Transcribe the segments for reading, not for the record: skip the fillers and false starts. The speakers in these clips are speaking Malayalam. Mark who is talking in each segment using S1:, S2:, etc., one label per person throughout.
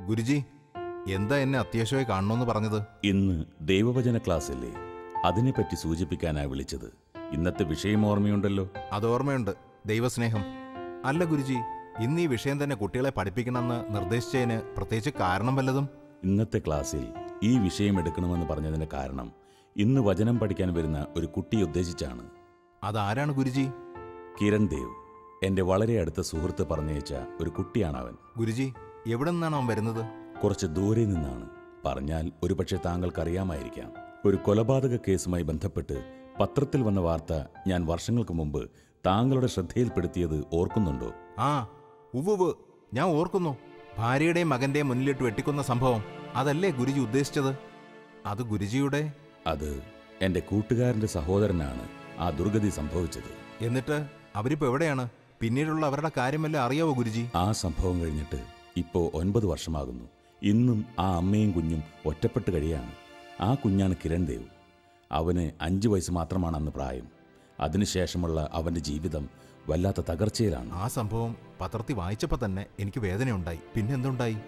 S1: ഗുരുജി, എന്താ എന്നെ അത്യാവശ്യമായി കാണണമെന്ന് പറഞ്ഞത്?
S2: ഇന്ന് ദൈവവചന ക്ലാസ്സല്ലേ, അതിനെപ്പറ്റി സൂചിപ്പിക്കാനാ വിളിച്ചത്. ഇന്നത്തെ വിഷയം ഓർമ്മയുണ്ടല്ലോ?
S1: അത് ഓർമ്മയുണ്ട്, ദൈവസ്നേഹം. അല്ല ഗുരുജി, ഇന്ന് ഈ വിഷയം തന്നെ കുട്ടികളെ പഠിപ്പിക്കണമെന്ന് നിർദ്ദേശിച്ചതിന് പ്രത്യേകിച്ച് കാരണം വല്ലതും?
S2: ഇന്നത്തെ ക്ലാസ്സിൽ ഈ വിഷയം എടുക്കണമെന്ന് പറഞ്ഞതിന്റെ കാരണം ഇന്ന് വചനം പഠിക്കാൻ വരുന്ന ഒരു കുട്ടിയെ ഉദ്ദേശിച്ചാണ്.
S1: അതാരാണ് ഗുരുജി?
S2: കിരൺ ദേവ്, എന്റെ വളരെ അടുത്ത സുഹൃത്ത് പറഞ്ഞയച്ച ഒരു കുട്ടിയാണ് അവൻ.
S1: ഗുരുജി, എവിടെ നിന്നാണ് അവൻ വരുന്നത്?
S2: കുറച്ച് ദൂരെ നിന്നാണ്. പറഞ്ഞാൽ ഒരുപക്ഷെ താങ്കൾക്കറിയാമായിരിക്കാം. ഒരു കൊലപാതക കേസുമായി ബന്ധപ്പെട്ട് പത്രത്തിൽ വന്ന വാർത്ത ഞാൻ വർഷങ്ങൾക്ക് മുമ്പ് താങ്കളുടെ ശ്രദ്ധയിൽപ്പെടുത്തിയത് ഓർക്കുന്നുണ്ടോ?
S1: ആ, ഉവ്വ്, ഞാൻ ഓർക്കുന്നു. ഭാര്യയുടെയും മകന്റെയും മുന്നിലിട്ട് വെട്ടിക്കൊന്ന സംഭവം അതല്ലേ ഗുരുജി ഉദ്ദേശിച്ചത്? അത് ഗുരുജിയുടെ...
S2: അത് എന്റെ കൂട്ടുകാരന്റെ സഹോദരനാണ് ആ ദുർഗതി സംഭവിച്ചത്.
S1: എന്നിട്ട് അവരിപ്പോ എവിടെയാണ്? പിന്നീടുള്ള അവരുടെ കാര്യമെല്ലാം അറിയാവോ ഗുരുജി?
S2: ആ സംഭവം കഴിഞ്ഞിട്ട് ഇപ്പോ 9 വർഷമാകുന്നു. ഇന്നും ആ അമ്മയും കുഞ്ഞും ഒറ്റപ്പെട്ട് കഴിയാണ്. ആ കുഞ്ഞാണ് കിരൺ ദേവ്. അവന് 5 വയസ്സ് മാത്രമാണ് അന്ന് പ്രായം. അതിനുശേഷമുള്ള അവന്റെ ജീവിതം വല്ലാത്ത തകർച്ചയിലാണ്.
S1: ആ സംഭവം പത്രത്തിൽ വായിച്ചപ്പോൾ തന്നെ എനിക്ക് വേദനയുണ്ടായി. പിന്നെന്തുണ്ടായി?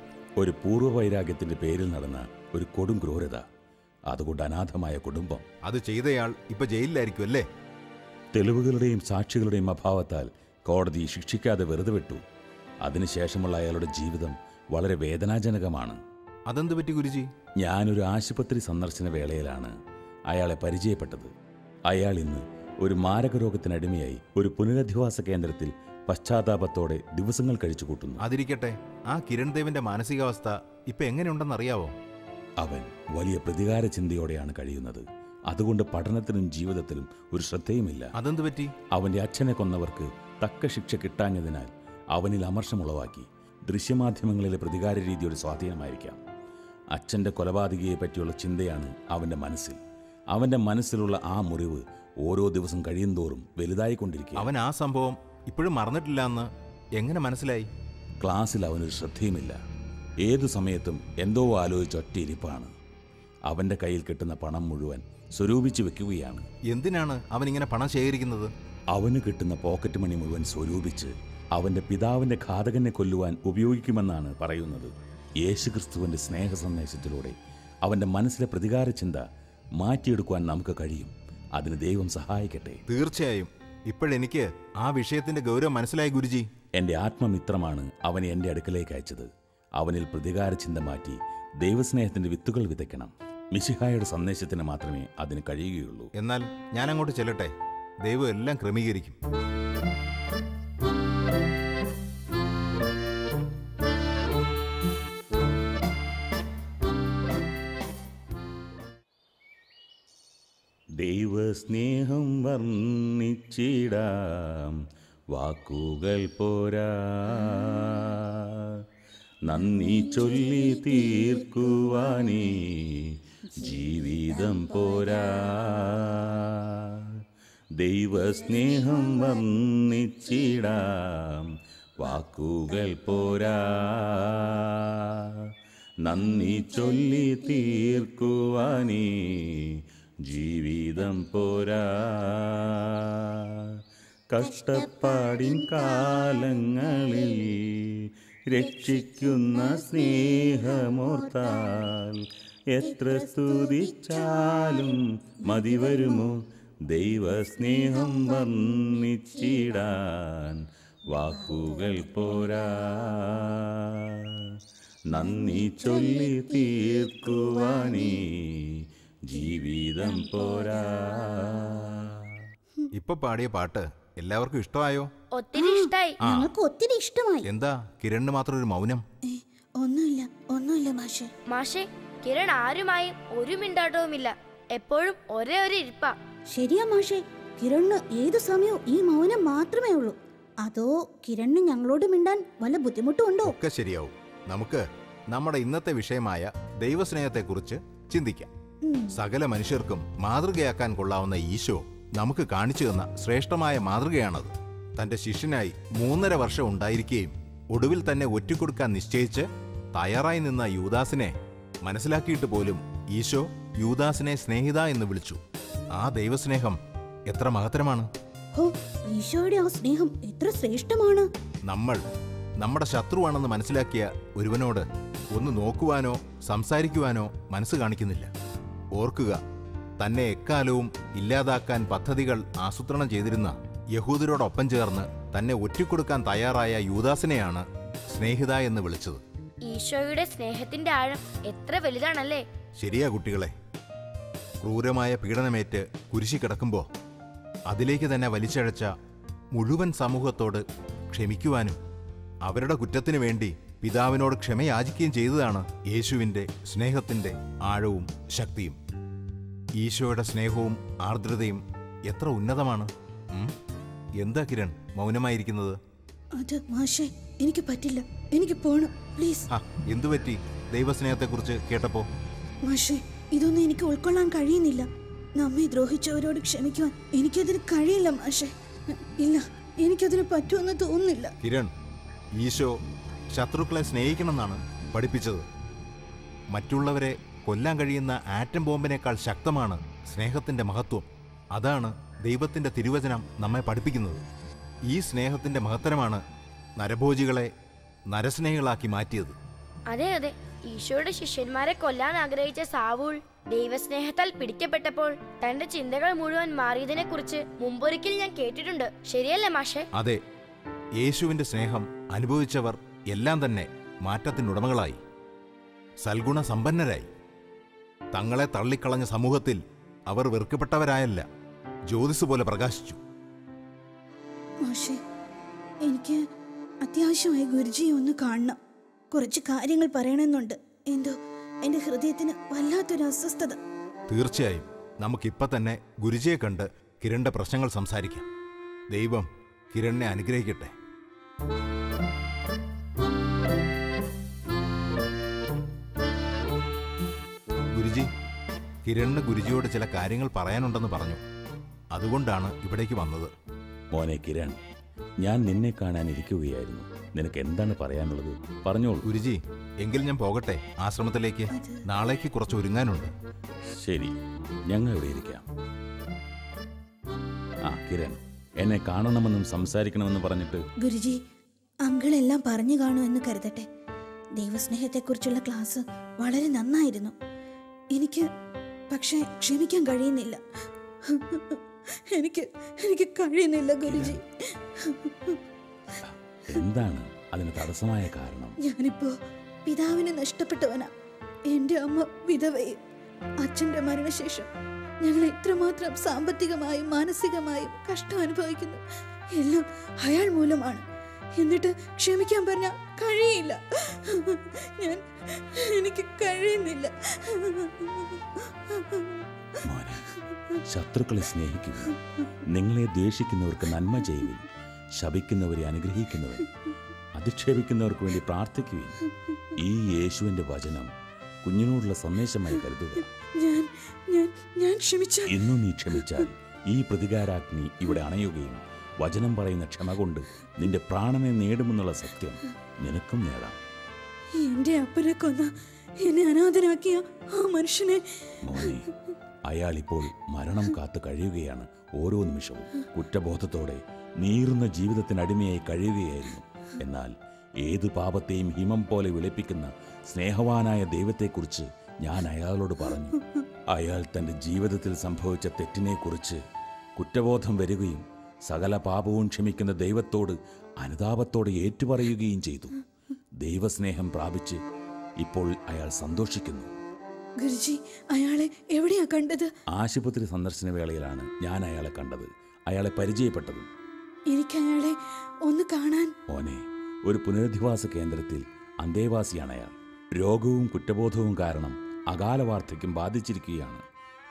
S2: ഒരു പൂർവ്വവൈരാഗ്യത്തിന്റെ പേരിൽ നടന്ന ഒരു കൊടും ക്രൂരത. അതുകൊണ്ട് അനാഥമായ കുടുംബം.
S1: അത് ചെയ്തയാൾ ഇപ്പൊ ജയിലിലായിരിക്കും അല്ലേ?
S2: തെളിവുകളുടെയും സാക്ഷികളുടെയും അഭാവത്താൽ കോടതി ശിക്ഷിക്കാതെ വെറുതെ വിട്ടു. അതിനുശേഷമുള്ള അയാളുടെ ജീവിതം വളരെ വേദനാജനകമാണ്.
S1: അതെന്ത് പറ്റി ഗുരുജി?
S2: ഞാനൊരു ആശുപത്രി സന്ദർശന വേളയിലാണ് അയാളെ പരിചയപ്പെട്ടത്. അയാൾ ഇന്ന് ഒരു മാരകരോഗത്തിനടിമയായി ഒരു പുനരധിവാസ കേന്ദ്രത്തിൽ പശ്ചാത്താപത്തോടെ ദിവസങ്ങൾ കഴിച്ചു കൂട്ടുന്നു.
S1: അതിരിക്കട്ടെ, ആ കിരൺ ദേവിന്റെ മാനസികാവസ്ഥ ഇപ്പൊ എങ്ങനെയുണ്ടെന്നറിയാവോ?
S2: അവൻ വലിയ പ്രതികാര ചിന്തയോടെയാണ് കഴിയുന്നത്. അതുകൊണ്ട് പഠനത്തിനും ജീവിതത്തിലും ഒരു ശ്രദ്ധയുമില്ല.
S1: അതെന്ത് പറ്റി?
S2: അവന്റെ അച്ഛനെ കൊന്നവർക്ക് തക്ക ശിക്ഷ കിട്ടാഞ്ഞതിനാൽ അവനിൽ അമർഷമുളവാക്കി. ദൃശ്യമാധ്യമങ്ങളിലെ പ്രതികാര രീതിയുടെ സ്വാധീനമായിരിക്കാം. അച്ഛൻ്റെ കൊലപാതകിയെ പറ്റിയുള്ള ചിന്തയാണ് അവൻ്റെ മനസ്സിൽ. അവൻ്റെ മനസ്സിലുള്ള ആ മുറിവ് ഓരോ ദിവസം കഴിയുന്തോറും വലുതായിക്കൊണ്ടിരിക്കുക.
S1: അവൻ ആ സംഭവം ഇപ്പോഴും മറന്നിട്ടില്ല എന്ന് എങ്ങനെ മനസ്സിലായി?
S2: ക്ലാസ്സിൽ അവനൊരു ശ്രദ്ധയുമില്ല. ഏതു സമയത്തും എന്തോ ആലോചിച്ച് ഒറ്റയിരിപ്പാണ്. അവൻ്റെ കയ്യിൽ കിട്ടുന്ന പണം മുഴുവൻ സ്വരൂപിച്ച് വെക്കുകയാണ്.
S1: എന്തിനാണ് അവനിങ്ങനെ പണം ശേഖരിക്കുന്നത്?
S2: അവന് കിട്ടുന്ന പോക്കറ്റ് മണി മുഴുവൻ സ്വരൂപിച്ച് അവൻ്റെ പിതാവിൻ്റെ ഘാതകനെ കൊല്ലുവാൻ ഉപയോഗിക്കുമെന്നാണ് പറയുന്നത്. യേശുക്രിസ്തുവിൻ്റെ സ്നേഹ സന്ദേശത്തിലൂടെ അവൻ്റെ മനസ്സിലെ പ്രതികാര ചിന്ത മാറ്റിയെടുക്കുവാൻ നമുക്ക് കഴിയും. അതിന് ദൈവം സഹായിക്കട്ടെ.
S1: തീർച്ചയായും. ഇപ്പോഴെനിക്ക് ആ വിഷയത്തിന്റെ ഗൗരവം മനസ്സിലായി ഗുരുജി.
S2: എൻ്റെ ആത്മമിത്രമാണ് അവനെ എൻ്റെ അടുക്കലേക്ക് അയച്ചത്. അവനിൽ പ്രതികാര ചിന്ത മാറ്റി ദൈവസ്നേഹത്തിൻ്റെ വിത്തുകൾ വിതയ്ക്കണം. മിശിഹായുടെ സന്ദേശത്തിന് മാത്രമേ അതിന് കഴിയുകയുള്ളൂ.
S1: എന്നാൽ ഞാൻ അങ്ങോട്ട് ചെല്ലട്ടെ. ദൈവം എല്ലാം ക്രമീകരിക്കും.
S2: ദൈവസ്നേഹം വർണ്ണിച്ചിടാം വാക്കുകൾ പോരാ, നന്ദി ചൊല്ലി തീർക്കുവാനേ ജീവിതം പോരാ. ദൈവസ്നേഹം വർണ്ണിച്ചിടാം വാക്കുകൾ പോരാ, നന്ദി ചൊല്ലി തീർക്കുവാനേ ജീവിതം പോരാ. കഷ്ടപ്പാടിൻ കാലങ്ങളിൽ രക്ഷിക്കുന്ന സ്നേഹമോർത്താൽ എത്ര സ്തുതിച്ചാലും മതി വരുമോ. ദൈവസ്നേഹം വർണ്ണിച്ചിടാൻ വാക്കുകൾ പോരാ, നന്ദി ചൊല്ലി തീർക്കുവാനേ ജീവിതം പോരാ.
S1: ഇപ്പൊ പാടിയ പാട്ട് എല്ലാവർക്കും ഇഷ്ടമായോ?
S3: ഒത്തിരി ഇഷ്ടായി.
S4: ഞങ്ങൾക്ക് ഒത്തിരി ഇഷ്ടമായി.
S1: എന്താ കിരണിന് മാത്രം ഒരു മൗനം?
S4: ഒന്നുമില്ല മാഷെ.
S3: മാഷെ, കിരൺ ആരുമായും ഒരു മിണ്ടാട്ടവുമില്ല. എപ്പോഴും ഒരേ ഒരു ഇരിപ്പാ.
S4: ശരിയാ മാഷെ, കിരണിന് ഏതു സമയവും ഈ മൗനം മാത്രമേ ഉള്ളൂ. അതോ കിരണിന് ഞങ്ങളോട് മിണ്ടാൻ വല്ല ബുദ്ധിമുട്ടുണ്ടോ?
S1: ഒക്കെ ശരിയാവും. നമുക്ക് നമ്മുടെ ഇന്നത്തെ വിഷയമായ ദൈവസ്നേഹത്തെക്കുറിച്ച് ചിന്തിക്കാം. സകല മനുഷ്യർക്കും മാതൃകയാക്കാൻ കൊള്ളാവുന്ന ഈശോ നമുക്ക് കാണിച്ചു തന്ന ശ്രേഷ്ഠമായ മാതൃകയാണത്. തന്റെ ശിഷ്യനായി 3.5 വർഷം ഉണ്ടായിരിക്കുകയും ഒടുവിൽ തന്നെ ഒറ്റിക്കൊടുക്കാൻ നിശ്ചയിച്ച് തയ്യാറായി നിന്ന യൂദാസിനെ മനസ്സിലാക്കിയിട്ട് പോലും ഈശോ യൂദാസിനെ സ്നേഹിത എന്ന് വിളിച്ചു. ആ ദൈവസ്നേഹം എത്ര മഹത്തരമാണ്!
S4: ഈശോയുടെ ആ സ്നേഹം എത്ര ശ്രേഷ്ഠമാണ്!
S1: നമ്മൾ നമ്മുടെ ശത്രുവാണെന്ന് മനസ്സിലാക്കിയ ഒരുവനോട് ഒന്ന് നോക്കുവാനോ സംസാരിക്കുവാനോ മനസ്സ് കാണിക്കുന്നില്ല. ഓർക്കുക, തന്നെ എക്കാലവും ഇല്ലാതാക്കാൻ പദ്ധതികൾ ആസൂത്രണം ചെയ്തിരുന്ന യഹൂദരോടൊപ്പം ചേർന്ന് തന്നെ ഒറ്റിക്കൊടുക്കാൻ തയ്യാറായ യൂദാസിനെയാണ് സ്നേഹിത എന്ന് വിളിച്ചത്.
S3: ഈശോയുടെ സ്നേഹത്തിന്റെ ആഴം എത്ര വലുതാണല്ലേ?
S1: ശരിയാ കുട്ടികളെ. ക്രൂരമായ പീഡനമേറ്റ് കുരിശി കിടക്കുമ്പോൾ അതിലേക്ക് തന്നെ വലിച്ചഴച്ച മുഴുവൻ സമൂഹത്തോട് ക്ഷമിക്കുവാനും അവരുടെ കുറ്റത്തിനു വേണ്ടി പിതാവിനോട് ക്ഷമയാചിക്കുകയും ചെയ്തതാണ് യേശുവിൻ്റെ സ്നേഹത്തിൻ്റെ ആഴവും ശക്തിയും. ഈശോയുടെ സ്നേഹവും ആർദ്രതയും എത്ര ഉന്നതമാണ്! എന്താ കിരൺ മൗനമായിരിക്കുന്നത്?
S4: അത് മാഷേ, എനിക്ക് പറ്റില്ല, എനിക്ക് പോണം, പ്ലീസ്.
S1: എന്തുപറ്റി ദൈവസ്നേഹത്തെക്കുറിച്ച് കേട്ടപ്പോ?
S4: മാഷേ, ഇതൊന്നും എനിക്ക് ഉൾക്കൊള്ളാൻ കഴിയുന്നില്ല. നമ്മെ ദ്രോഹിച്ചവരോട് ക്ഷമിക്കുവാൻ എനിക്കതിന് കഴിയില്ല മാഷേ. ഇല്ല, എനിക്കതിന് പറ്റുമെന്ന് തോന്നുന്നില്ല.
S1: കിരൺ, ഈശോ ശത്രുക്കളെ സ്നേഹിക്കണമെന്നാണ് പഠിപ്പിച്ചത്. മറ്റുള്ളവരെ കൊല്ലാൻ കഴിയുന്ന ആറ്റം ബോംബിനേക്കാൾ ശക്തമാണ് സ്നേഹത്തിൻ്റെ മഹത്വം. അതാണ് ദൈവത്തിൻ്റെ തിരുവചനം നമ്മെ പഠിപ്പിക്കുന്നത്. ഈ സ്നേഹത്തിൻ്റെ മഹത്തരമാണ് നരഭോജികളെ നരസ്നേഹികളാക്കി മാറ്റിയത്.
S3: അതെ അതെ, ഈശോയുടെ ശിഷ്യന്മാരെ കൊല്ലാൻ ആഗ്രഹിച്ച സാവൂൾ ദൈവസ്നേഹത്താൽ പിടിക്കപ്പെട്ടപ്പോൾ തന്റെ ചിന്തകൾ മുഴുവൻ മാറിയതിനെ കുറിച്ച് മുമ്പൊരിക്കൽ ഞാൻ കേട്ടിട്ടുണ്ട്. ശരിയല്ലേ മാഷെ?
S1: അതെ, യേശുവിൻ്റെ സ്നേഹം അനുഭവിച്ചവർ എല്ലാം തന്നെ മാറ്റത്തിനുടമകളായി, സൽഗുണ സമ്പന്നരായി. തങ്ങളെ തള്ളിക്കളഞ്ഞ സമൂഹത്തിൽ അവർ വെറുക്കപ്പെട്ടവരായല്ല, ജ്യോതിസ് പോലെ പ്രകാശിച്ചു.
S4: മാഷേ, എനിക്ക് അത്യാവശ്യമായി ഗുരുജിയെ ഒന്ന് കാണണം. കുറച്ച് കാര്യങ്ങൾ പറയണമെന്നുണ്ട്. എന്തോ എന്റെ ഹൃദയത്തിന് വല്ലാത്തൊരു അസ്വസ്ഥത.
S1: തീർച്ചയായും നമുക്കിപ്പം തന്നെ ഗുരുജിയെ കണ്ട് കിരണിന്റെ പ്രശ്നങ്ങൾ സംസാരിക്കാം. ദൈവം കിരണിനെ അനുഗ്രഹിക്കട്ടെ. ഗുരുജി, കിരണിന് ഗുരുജിയോട് ചില കാര്യങ്ങൾ പറയാനുണ്ടെന്ന് പറഞ്ഞു. അതുകൊണ്ടാണ് ഇവിടേക്ക് വന്നത്.
S2: മോനെ കിരൺ, ഞാൻ നിന്നെ കാണാനിരിക്കുകയായിരുന്നു. നിനക്ക് എന്താണ് പറയാനുള്ളത്? പറഞ്ഞോളൂ.
S1: ഗുരുജി, എങ്കിൽ ഞാൻ പോകട്ടെ ആശ്രമത്തിലേക്ക്. നാളേക്ക് കുറച്ച് ഒരുങ്ങാനുണ്ട്.
S2: ശരി, ഞങ്ങൾ ഇവിടെ ഇരിക്കാം. കിരൺ, എന്നെ കാണണമെന്നും സംസാരിക്കണമെന്നും പറഞ്ഞിട്ട്.
S4: ഗുരുജി, അങ്കിളെല്ലാം പറഞ്ഞു കാണുമെന്ന് കരുതട്ടെ. ദൈവസ്നേഹത്തെക്കുറിച്ചുള്ള ക്ലാസ് വളരെ നന്നായിരുന്നു. എനിക്ക് പക്ഷേ ക്ഷമിക്കാൻ കഴിയുന്നില്ല. എനിക്ക് കഴിയുന്നില്ല ഗുരുജി.
S2: എന്താണ് അതിന് തടസ്സമായ കാരണം?
S4: ഞാനിപ്പോ പിതാവിനെ നഷ്ടപ്പെട്ടവനാ. എന്റെ അമ്മ വിധവയും. അച്ഛന്റെ മരണശേഷം ഞങ്ങൾ എത്രമാത്രം സാമ്പത്തികമായും മാനസികമായും കഷ്ടം അനുഭവിക്കുന്നു. എല്ലാം അയാൾ മൂലമാണ്. എന്നിട്ട് ക്ഷമിക്കാൻ പറഞ്ഞാൽ കഴിയില്ല. എനിക്ക് കഴിയുന്നില്ല.
S2: മോനെ, ശത്രുക്കളെ സ്നേഹിക്കുക, നിങ്ങളെ ദ്വേഷിക്കുന്നവർക്ക് നന്മ ചെയ്യുവിൻ, ശപിക്കുന്നവരെ അനുഗ്രഹിക്കുന്നവൻ, അധിക്ഷേപിക്കുന്നവർക്ക് വേണ്ടി പ്രാർത്ഥിക്കുവിൻ. ഈ യേശുവിന്റെ വചനം കുഞ്ഞിനോടുള്ള സന്ദേശമായി കരുതുക.
S4: ഞാൻ ക്ഷമിച്ചാൽ,
S2: ഇന്നു നീ ക്ഷമിച്ചാൽ ഈ പ്രതികാരാഗ്നി ഇവിടെ അണയുകയും വചനം പറയുന്ന ക്ഷമ കൊണ്ട് നിന്റെ പ്രാണനെ നേടുമെന്നുള്ള സത്യം നിനക്കും നേടാം.
S4: എന്റെ അപ്പനെ കൊന്ന, എന്നെ അനാഥനാക്കിയ ആ മനുഷ്യനെ,
S2: മോനെ, അയാൾ ഇപ്പോൾ മരണം കാത്തു കഴിയുകയാണ്. ഓരോ നിമിഷവും കുറ്റബോധത്തോടെ നീറുന്ന ജീവിതത്തിനടിമയായി കഴിയുകയായിരുന്നു. എന്നാൽ ഏതു പാപത്തെയും ഹിമം പോലെ വിളിപ്പിക്കുന്ന സ്നേഹവാനായ ദൈവത്തെക്കുറിച്ച് ഞാൻ അയാളോട് പറഞ്ഞു. അയാൾ തൻ്റെ ജീവിതത്തിൽ സംഭവിച്ച തെറ്റിനെക്കുറിച്ച് കുറ്റബോധം വരികയും സകല പാപവും ക്ഷമിക്കുന്ന ദൈവത്തോട് അനുതാപത്തോടെ ഏറ്റുപറയുകയും ചെയ്തു. ദൈവസ്നേഹം പ്രാപിച്ച് ഇപ്പോൾ അയാൾ സന്തോഷിക്കുന്നു.
S4: ഗുരുജി, അയാളെ എവിടെയാ കണ്ടത്?
S2: ആശുപത്രി സന്ദർശന വേളയിലാണ് ഞാൻ അയാളെ കണ്ടത്, അയാളെ പരിചയപ്പെട്ടതും.
S4: എനിക്ക് അയാളെ ഒന്ന് കാണാൻ.
S2: മോനെ, ഒരു പുനരധിവാസ കേന്ദ്രത്തിൽ അന്തേവാസിയാണ് അയാൾ. രോഗവും കുറ്റബോധവും കാരണം അകാല വാർദ്ധക്യം ബാധിച്ചിരിക്കുകയാണ്.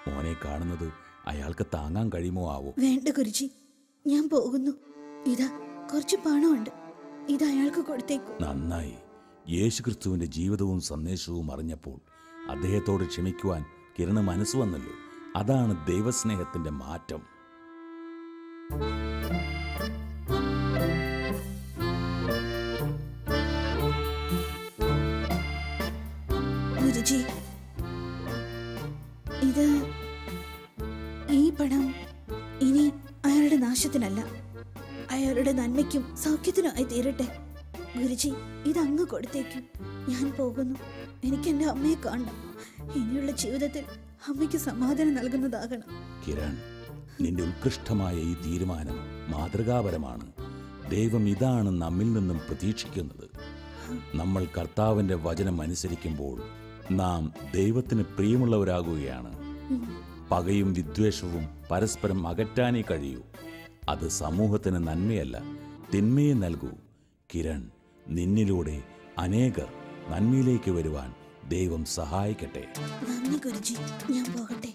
S2: മോനെ കാണുന്നത് അയാൾക്ക് താങ്ങാൻ കഴിയുമോ ആവോ?
S4: വേണ്ട ഗുരുജി, ഞാൻ പോകുന്നു. ഇതാ കുറച്ച് പണമുണ്ട്, ഇത് അയാൾക്ക് കൊടുത്തേക്കൂ.
S2: നന്നായി. യേശുക്രിസ്തുവിന്റെ ജീവിതവും സന്ദേശവും അറിഞ്ഞപ്പോൾ അദ്ദേഹത്തോട് ക്ഷമിക്കുവാൻ കിരണ് മനസ്സ് വന്നല്ലോ. അതാണ് ദൈവസ്നേഹത്തിന്റെ മാറ്റം.
S4: ഗുരുജി, ഈ പണം ഇനി അയാളുടെ നാശത്തിനല്ല, അയാളുടെ നന്മയ്ക്കും സൗഖ്യത്തിനുമായി തീരട്ടെ. ഗുരുജി, ഇത് അങ്ങ് കൊടുത്തേക്കും. ഞാൻ പോകുന്നു. എനിക്ക് എൻ്റെ അമ്മയെ കാണണം. ഇനിയുള്ള ജീവിതത്തിൽ അമ്മയ്ക്ക് സമാധാനം നൽകുന്നതാകണം.
S2: കിരൺ, നിന്റെ ഉത്കൃഷ്ടമായ ഈ തീരുമാനം മാതൃകാപരമാണ്. ദൈവം ഇതാണ് നമ്മിൽ നിന്നും പ്രതീക്ഷിക്കുന്നത്. നമ്മൾ കർത്താവിന്റെ വചനം അനുസരിക്കുമ്പോൾ നാം ദൈവത്തിന് പ്രിയമുള്ളവരാകുകയാണ്. പകയും വിദ്വേഷവും പരസ്പരം അകറ്റാനേ കഴിയൂ. അത് സമൂഹത്തിന് നന്മയല്ല, തിന്മയെ നൽകൂ. കിരൺ, നിന്നിലൂടെ അനേകർ നന്മയിലേക്ക് വരുവാൻ ദൈവം സഹായിക്കട്ടെ.
S4: നന്ദി ഗുരുജി, ഞാൻ പോകട്ടെ.